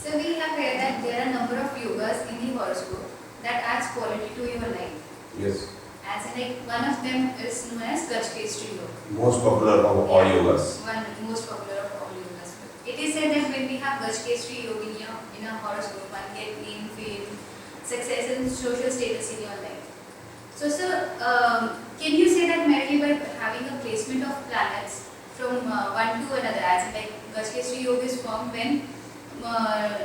So we have heard that there are a number of yogas in the horoscope that adds quality to your life. Yes. As in, like, one of them is known as GAJ KESARI yoga. Most popular of all yogas. One most popular of all yogas. It is said that when we have GAJ KESARI yoga in a horoscope, one get name, fame, success, and social status in your life. So, sir, can you say that merely by having a placement of planets from one to another, as in like GAJ KESARI yoga is formed when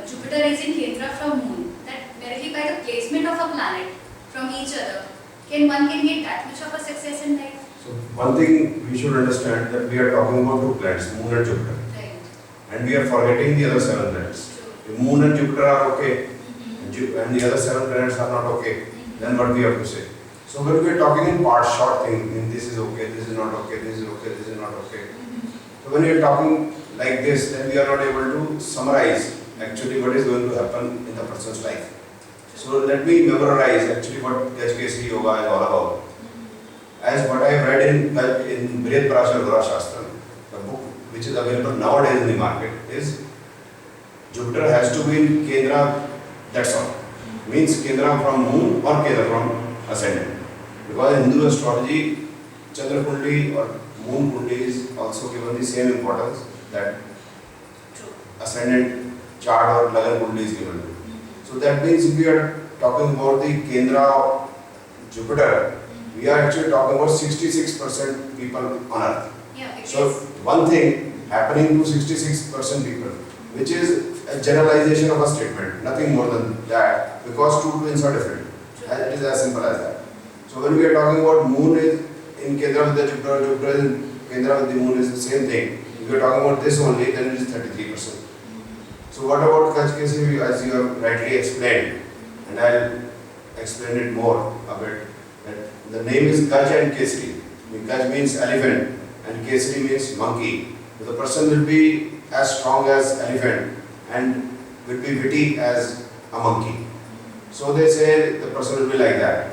Jupiter is in Kendra from Moon, that merely by the placement of a planet from each other, one can get that much of a success in life? So one thing we should understand that we are talking about two planets, Moon and Jupiter. Right. And we are forgetting the other 7 planets. True. If Moon and Jupiter are okay, and the other 7 planets are not okay, then what we have to say? So when we are talking in parts, short thing, this is okay, this is not okay, this is okay, this is not okay. So when we are talking like this, then we are not able to summarize actually what is going to happen in the person's life. So let me memorize actually what GAJ KESARI yoga is all about. As what I have read in Brihad Parashar Gora Shastra, the book which is available nowadays in the market, is Jupiter has to be in Kendra, that's all. Means Kendra from Moon or Kendra from Ascendant. Because in Hindu astrology, Chandra Kundi or Moon Kundi is also given the same importance that Ascendant chart or Lagan Kundi is given. So that means if we are talking about the Kendra of Jupiter, we are actually talking about 66% people on Earth. Yeah, So one thing happening to 66% people, which is a generalization of a statement, nothing more than that, because two twins are different. It is as simple as that. So when we are talking about Moon is in Kendra with the Jupiter, Jupiter is in Kendra with the Moon is the same thing. If we are talking about this only, then it is 33%. So what about GAJ KESARI, as you have rightly explained, and I will explain it more a bit. That the name is GAJ and KESARI. GAJ means elephant and KESARI means monkey. So the person will be as strong as elephant and will be witty as a monkey. So they say the person will be like that.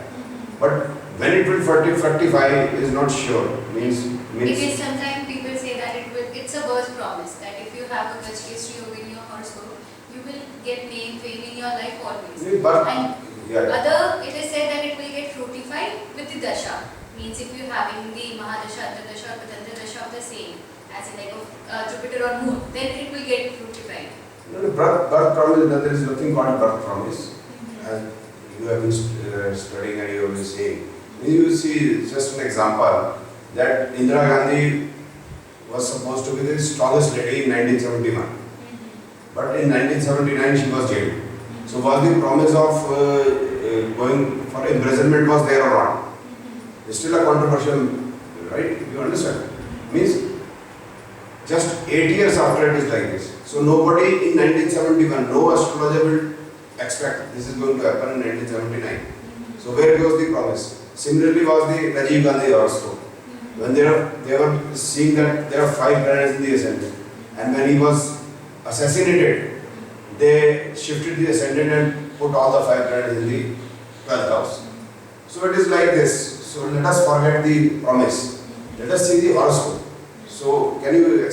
But when it will fructify is not sure. Because sometimes people say that it's a birth promise, that if you have a GAJ KESARI yoga in your horoscope, you will get name, fame in your life always. Other, it is said that it will get fructified with the dasha. Means if you are having the Mahadasha, Antardasha, or Patantra Dasha of the same, as in like of Jupiter or Moon, then it will get fructified. No, birth promise, there is nothing called birth promise. As you have been studying and you have been saying. You see just an example that Indira Gandhi was supposed to be the strongest lady in 1971. But in 1979 she was jailed. So was the promise of going for imprisonment was there or not? It's still a controversial, right? You understand? Means just 8 years after it is like this. So nobody in 1971, no astrologer will expect this is going to happen in 1979. So where goes the promise? Similarly was the Rajiv Gandhi horoscope. When they were seeing that there are 5 planets in the ascendant, and when he was assassinated, they shifted the ascendant and put all the 5 planets in the 12th house. So it is like this. So let us forget the promise. Let us see the horoscope. So can you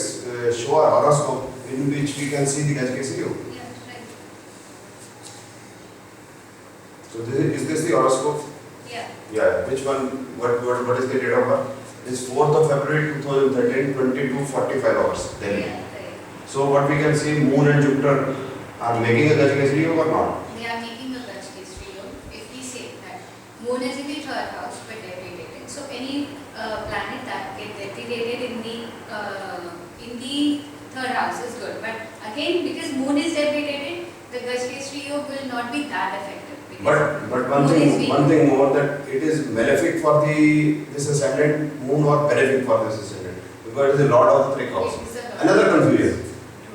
show our horoscope in which we can see the GAJ KESARI yoga? Yeah, right. So is this the horoscope? Yeah. Yeah. Which one? What is the date of birth? It's 4th of February 2013, 22:45 hours. Delhi. Yeah, right. So what we can see, Moon and Jupiter are making a GAJ KESARI yoga or not? They are making a GAJ KESARI yoga. If we say that Moon is in the 3rd house but debilitated, so any planet that get debilitated in the 3rd house is good. But again, because Moon is debilitated, the GAJ KESARI yoga will not be that effective. But one thing more, that it is malefic for this ascendant Moon or benefic for this ascendant, because it is a lot of trick also. Another confusion.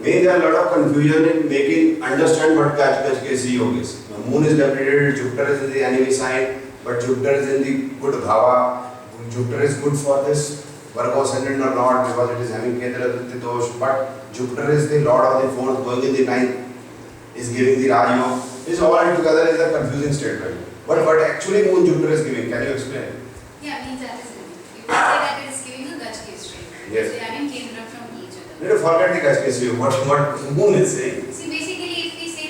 Maybe there are a lot of confusion in making understand what GAJ KESARI yoga is. The Moon is debilitated, Jupiter is in the enemy sign, but Jupiter is in the good bhava. Jupiter is good for this Virgo ascendant or not, because it is having Kendra Aditya dosh. But Jupiter is the Lord of the 4th, going in the 9th, is giving the Raj yoga. This all together is a confusing statement. But what actually Moon Jupiter is giving, can you explain? Yeah, means that is it. You can say that it is giving a GAJ KESARI. Yes. They are in Kendra from each other. Let us forget the GAJ KESARI yoga. What Moon is saying. See, basically, if we say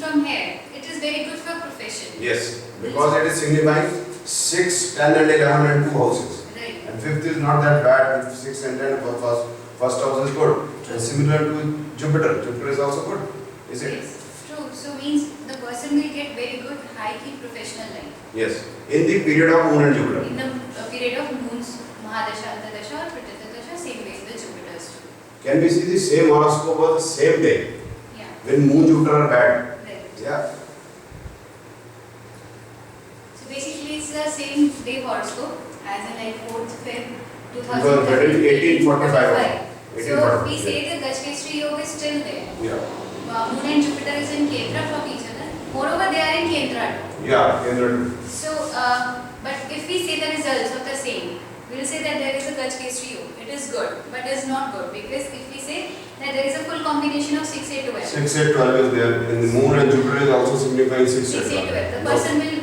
from here, it is very good for profession. Yes, because it is signifying 6, 10 and 11 and 2 houses. Right. And 5th is not that bad, 6 and 10, first house is good. And similar to Jupiter, Jupiter is also good, is it? Yes, true. So means the person will get very good high key professional life. Yes, in the period of Moon and Jupiter. In the period of Moon's Mahadasha, Antardasha or Pratitadasha, same way the Jupiter's too. Can we see the same horoscope on the same day? Yeah. When Moon, Jupiter are bad? Right. Yeah. So basically it's the same day horoscope as in like 4th Feb 1845. 1845. So 1845. we say the GAJ KESARI yoga is still there. Yeah. Moon and Jupiter is in Kendra from each other. Moreover, they are in Kendra. Yeah, Kendra. So, but if we say the results of the same, we will say that there is a GAJ KESARI yoga. It is good, but is not good because if we say that there is a full combination of 6, 8, 12. 6, 8, 12 is there. And the Moon and Jupiter is also signifying 6, 6, 8, 12. The person will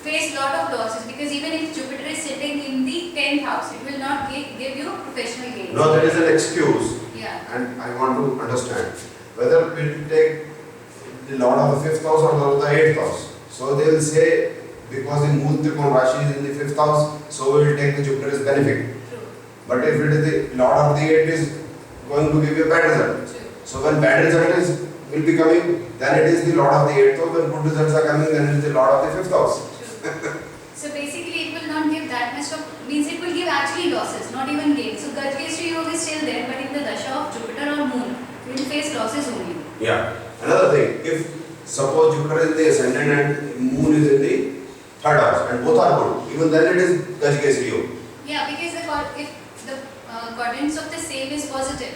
face lot of losses because even if Jupiter is sitting in the 10th house, it will not give you professional gains. No, that is an excuse. Yeah. And I want to understand whether we will take the Lord of the 5th house or Lord of the 8th house. So they will say because the Moon Trikon Rashi is in the 5th house, so we will take the Jupiter's benefit. True. But if it is the Lord of the 8th is going to give you a bad result. True. So when bad result will be coming, then it is the Lord of the 8th house. When good results are coming, then it is the Lord of the 5th house. So basically it will not give that much of, means it will give actually losses, not even gains. So GAJ KESARI yoga is still there, but in the dasha of Jupiter or Moon, we will face losses only. Yeah. Another thing, if suppose Jupiter is in the ascendant and Moon is in the 3rd house and both are good, even then it is GAJ KESARI yoga. Yeah, because if the quadrants of the same is positive,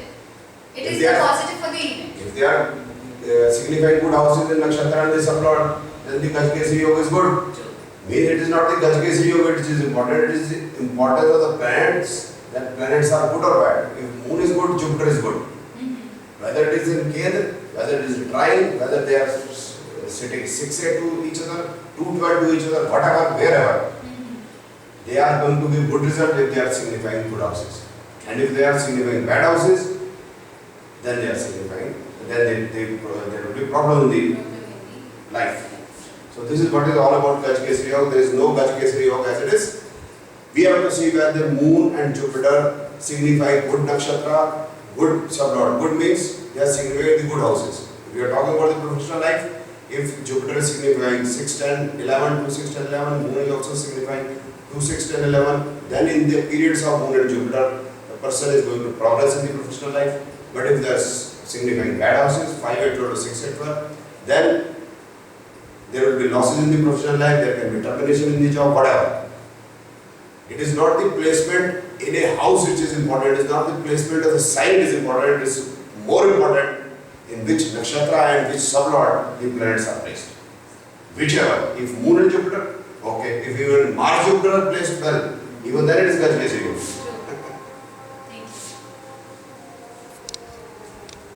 it If is they are- positive for the event. If they are signifying good houses in Nakshatra and they sublord, then the GAJ KESARI yoga is good. True. Mean it is not the GAJ KESARI yoga which is important, it is the importance of the planets, that planets are good or bad. If Moon is good, Jupiter is good. Whether it is in Kendra, whether it is trine, whether they are sitting 6, 8 to each other, 2, 12 to each other, whatever, wherever, they are going to give good result if they are signifying good houses. And if they are signifying bad houses, then they are signifying, then there will be problem in the life. So this is what is all about GAJ KESARI yoga. There is no GAJ KESARI yoga as it is. We have to see where the Moon and Jupiter signify good nakshatra, good sublord. Good means they are signifying the good houses. If we are talking about the professional life, if Jupiter is signifying 6, 10, 11, 2, 6, 10, 11, Moon is also signifying 2, 6, 10, 11, then in the periods of Moon and Jupiter, the person is going to progress in the professional life. But if they are signifying bad houses, 5, 8, 12, 6, 8, 12, then there will be losses in the professional life, there can be termination in the job, whatever. It is not the placement in a house which is important, it is not the placement of the sign is important, it is more important in which nakshatra and which sublord the planets are placed. Whichever, if Moon and Jupiter, okay, if even Mars Jupiter are placed well, even then it is GAJ KESARI yoga.